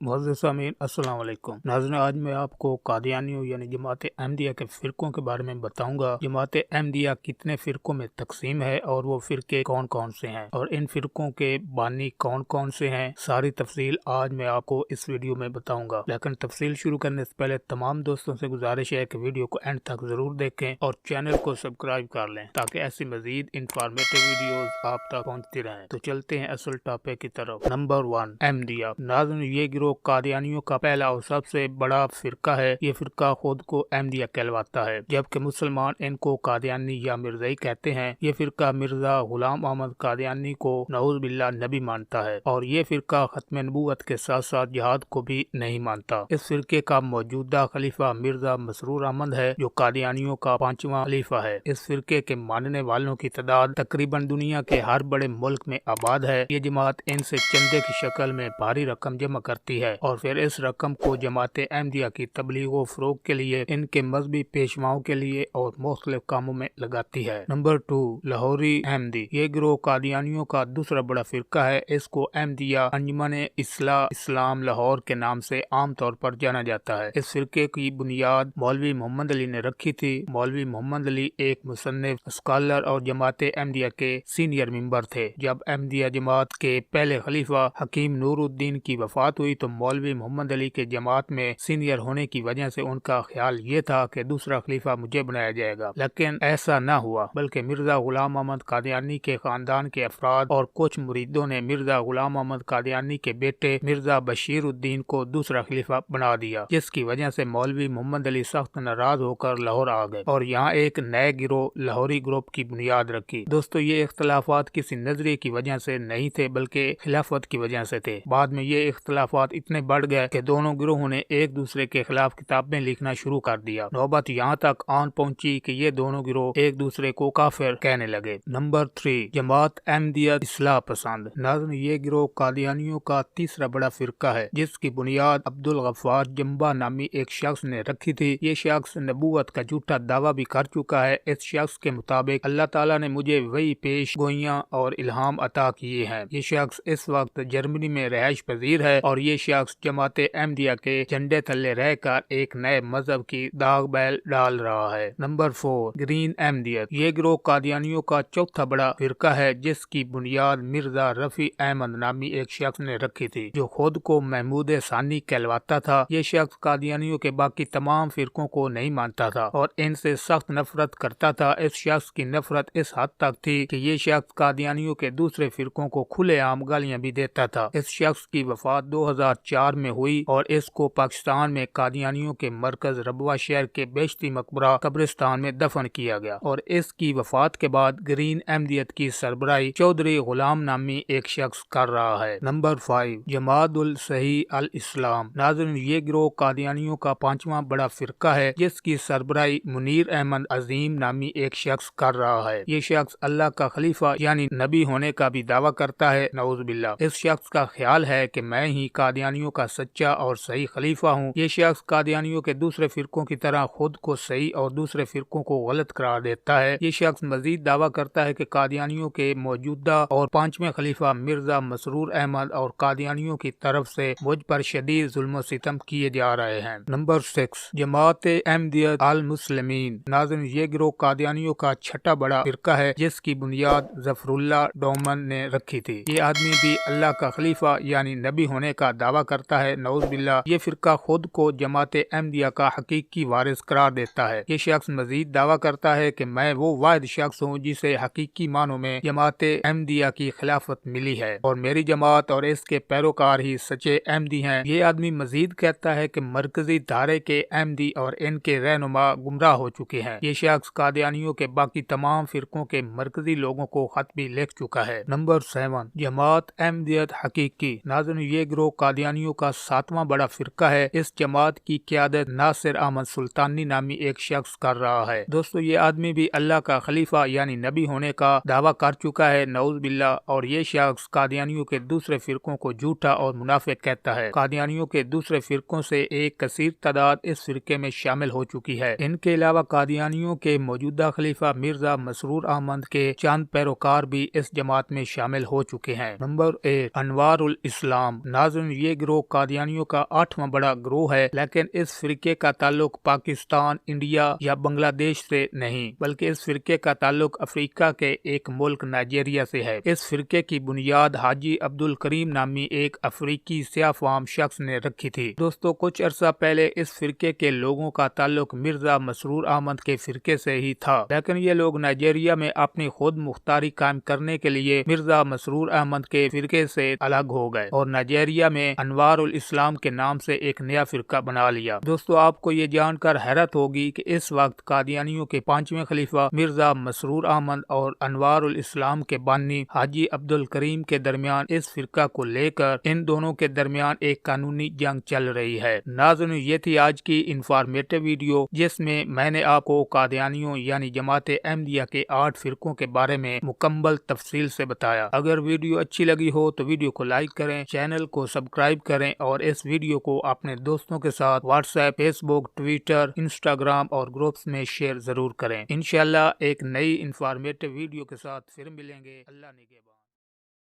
मुअज़्ज़िज़ सामीन अस्सलाम वालेकुम। नाज़रीन, आज मैं आपको कादियानियों यानी जमात अहमदिया के फ़िरक़ों के बारे में बताऊंगा। जमात अहमदिया कितने फ़िरक़ों में तकसीम है और वो फ़िरक़े कौन कौन से हैं और इन फ़िरक़ों के बानी कौन कौन से हैं, सारी तफसील आज मैं आपको इस वीडियो में बताऊंगा। लेकिन तफसील शुरू करने से पहले तमाम दोस्तों से गुजारिश है कि वीडियो को एंड तक ज़रूर देखें और चैनल को सब्सक्राइब कर लें ताकि ऐसी मज़ीद इंफॉर्मेटिव वीडियोज़ आप तक पहुँचती रहें। तो चलते हैं असल टॉपिक की तरफ। नंबर 1, अहमदिया। नाज़रीन, ये गिरोह कादियानियों का पहला और सबसे बड़ा फिरका है। ये फिरका खुद को अहमदिया कहलवाता है, जबकि मुसलमान इनको कादियानी या मिर्जाई कहते हैं। ये फिरका मिर्जा गुलाम अहमद कादियानी को नऊज़ बिल्लाह नबी मानता है और ये फिरका खत्म नबूवत के साथ साथ जिहाद को भी नहीं मानता। इस फिरके का मौजूदा खलीफा मिर्जा मसरूर अहमद है, जो कादियानियों का 5वां खलीफा है। इस फिरके के मानने वालों की तादाद तकरीबन दुनिया के हर बड़े मुल्क में आबाद है। ये जमात इनसे चंदे की शक्ल में भारी रकम जमा करती है और फिर इस रकम को जमात अहमदिया की तबलीग व फ़रोग़ के लिए, इनके मजहबी पेशवाओं के लिए और मुख्तलिफ कामों में लगाती है। नंबर 2, लाहौरी अहमदी। ये गिरोह कादियानियों का दूसरा बड़ा फिरका है। इसको अहमदिया अंजुमन इस्लाम लाहौर के नाम से आम तौर पर जाना जाता है। इस फिरके की बुनियाद मौलवी मोहम्मद अली ने रखी थी। मौलवी मोहम्मद अली एक मुसन्निफ, स्कॉलर और जमात अहमदिया के सीनियर मेंबर थे। जब अहमदिया जमात के पहले खलीफा हकीम नूरुद्दीन की वफात हुई तो मौलवी मोहम्मद अली के जमात में सीनियर होने की वजह से उनका ख्याल ये था कि दूसरा खलीफा मुझे बनाया जाएगा, लेकिन ऐसा न हुआ, बल्कि मिर्जा गुलाम अहमद कादियानी के खानदान के अफराद और कुछ मुरीदों ने मिर्जा गुलाम अहमद कादियानी के बेटे मिर्जा बशीरुद्दीन को दूसरा खलीफा बना दिया, जिसकी वजह से मौलवी मोहम्मद अली सख्त नाराज होकर लाहौर आ गए और यहाँ एक नए गिरोह लाहौरी ग्रुप की बुनियाद रखी। दोस्तों, ये इख्तलाफात किसी नजरिए की वजह से नहीं थे, बल्कि खिलाफत की वजह से थे। बाद में ये इख्तलाफात इतने बढ़ गए कि दोनों गिरोहों ने एक दूसरे के खिलाफ किताबें लिखना शुरू कर दिया। नौबत यहाँ तक आन पहुंची कि ये दोनों गिरोह एक दूसरे को काफिर कहने लगे। नंबर 3, जमात अहमदिया इस्लाह पसंद। नाज़रीन, ये गिरोह कादियानियों का तीसरा बड़ा फिरका है, जिसकी बुनियाद अब्दुल गफ्फार जम्बा नामी एक शख्स ने रखी थी। ये शख्स नबूवत का झूठा दावा भी कर चुका है। इस शख्स के मुताबिक अल्लाह ताला ने मुझे वही पेश गोइयां और इल्हाम अता किए हैं। ये शख्स इस वक्त जर्मनी में रहायश पजीर है और ये शख्स जमात अहमदिया के झंडे तले रहकर एक नए मजहब की दाग बैल डाल रहा है। Number 4, green Ahmadiyyat. ये गिरोह कादियानियों का चौथा बड़ा फिरका है, जिसकी बुनियाद मिर्जा रफी अहमद नामी एक शख्स ने रखी थी, जो खुद को महमूद सानी कहलवाता था। ये शख्स कादियानियों के बाकी तमाम फिरकों को नहीं मानता था और इनसे सख्त नफरत करता था। इस शख्स की नफरत इस हद तक थी कि ये शख्स कादियानियों के दूसरे फिरकों को खुलेआम गालियां भी देता था। इस शख्स की वफात 2004 में हुई और इसको पाकिस्तान में कादियानियों के मरकज रबवा शहर के बेशती मकबरा कब्रिस्तान में दफन किया गया और इसकी वफात के बाद ग्रीन अहमदियत की सरबराही चौधरी गुलाम नामी एक शख्स कर रहा है। नंबर 5, जमात उल सही अल इस्लाम। नाज़रीन, ये गिरोह कादियानियों का 5वां बड़ा फिरका है, जिसकी सरबराही मुनीर अहमद अजीम नामी एक शख्स कर रहा है। ये शख्स अल्लाह का खलीफा यानी नबी होने का भी दावा करता है, नऊज़ बिल्लाह। इस शख्स का ख्याल है कि मैं ही कादियानियों का सच्चा और सही खलीफा हूँ। ये शख्स कादियानियों के दूसरे फिरकों की तरह खुद को सही और दूसरे फिरकों को गलत करार देता है। ये शख्स मजीद दावा करता है कि कादियानियों के मौजूदा और 5वें खलीफा मिर्जा मसरूर अहमद और कादियानियों की तरफ से मुझ पर शदीद जुल्म सितम किए जा रहे हैं। नंबर 6, जमात अहमदिया अल मुस्लिमीन। नाज़रीन, ये गिरोह कादियानियों का छठा बड़ा फिरका है, जिसकी बुनियाद जफरुल्लाह डोमन ने रखी थी। ये आदमी भी अल्लाह का खलीफा यानी नबी होने का दावा करता है, नऊज़ बिल्लाह। ये फिरका खुद को जमात अहमदिया का हकीकी वारिस करार देता है। ये शख्स मजीद दावा करता है कि मैं वो वाहिद शख्स हूँ जिसे हकीकी मानों में जमात अहमदिया की खिलाफत मिली है और मेरी जमात और इसके पैरोकार ही सच्चे अहमदी हैं। ये आदमी मजीद कहता है कि मरकजी धारे के अहमदी और इनके रहनुमा गुमराह हो चुके हैं। ये शख्स कादियानियों के बाकी तमाम फिरकों के मरकजी लोगों को खत भी लिख चुका है। नंबर 7, जमात अहमदियत हकीकी। नाज़रीन, ये गिरोह कादियानियों का 7वां बड़ा फिरका है। इस जमात की क़यादत नासिर अहमद सुल्तानी नामी एक शख्स कर रहा है। दोस्तों, ये आदमी भी अल्लाह का खलीफा यानी नबी होने का दावा कर चुका है, नऊज़ बिल्लाह। और ये शख्स कादियानियों के दूसरे फिरकों को झूठा और मुनाफिक कहता है। कादियानियों के दूसरे फिरकों से एक कसीर तादाद इस फिरके में शामिल हो चुकी है। इनके अलावा कादियानियों के मौजूदा खलीफा मिर्जा मसरूर अहमद के चंद पैरोकार भी इस जमात में शामिल हो चुके हैं। नंबर 8, अनवार उल इस्लाम। नाज़रीन, ये ये गिरोह कादियानियों का 8वां बड़ा गिरोह है, लेकिन इस फिरके का ताल्लुक पाकिस्तान, इंडिया या बांग्लादेश से नहीं, बल्कि इस फिरके का ताल्लुक अफ्रीका के एक मुल्क नाइजीरिया से है। इस फिरके की बुनियाद हाजी अब्दुल करीम नामी एक अफ्रीकी सियाफाम शख्स ने रखी थी। दोस्तों, कुछ अरसा पहले इस फिरके के लोगों का ताल्लुक मिर्जा मसरूर अहमद के फिरके से ही था, लेकिन ये लोग नाइजीरिया में अपनी खुद मुख्तारी कायम करने के लिए मिर्जा मसरूर अहमद के फिरके से अलग हो गए और नाइजीरिया में अनवारुल इस्लाम के नाम से एक नया फिरका बना लिया। दोस्तों, आपको ये जानकर हैरत होगी कि इस वक्त कादियानियों के 5वें खलीफा मिर्जा मसरूर अहमद और अनवारुल इस्लाम के बानी हाजी अब्दुल करीम के दरमियान इस फिरका को लेकर इन दोनों के दरमियान एक कानूनी जंग चल रही है। नाज़रीन, ये थी आज की इंफॉर्मेटिव वीडियो, जिसमें मैंने आपको कादियानियों यानी जमाते अहमदिया के 8 फिरकों के बारे में मुकम्मल तफसील से बताया। अगर वीडियो अच्छी लगी हो तो वीडियो को लाइक करें, चैनल को सब्सक्राइब करें और इस वीडियो को अपने दोस्तों के साथ व्हाट्सएप, फेसबुक, ट्विटर, इंस्टाग्राम और ग्रुप्स में शेयर जरूर करें। इंशाल्लाह एक नई इंफॉर्मेटिव वीडियो के साथ फिर मिलेंगे। अल्लाह निगहबान।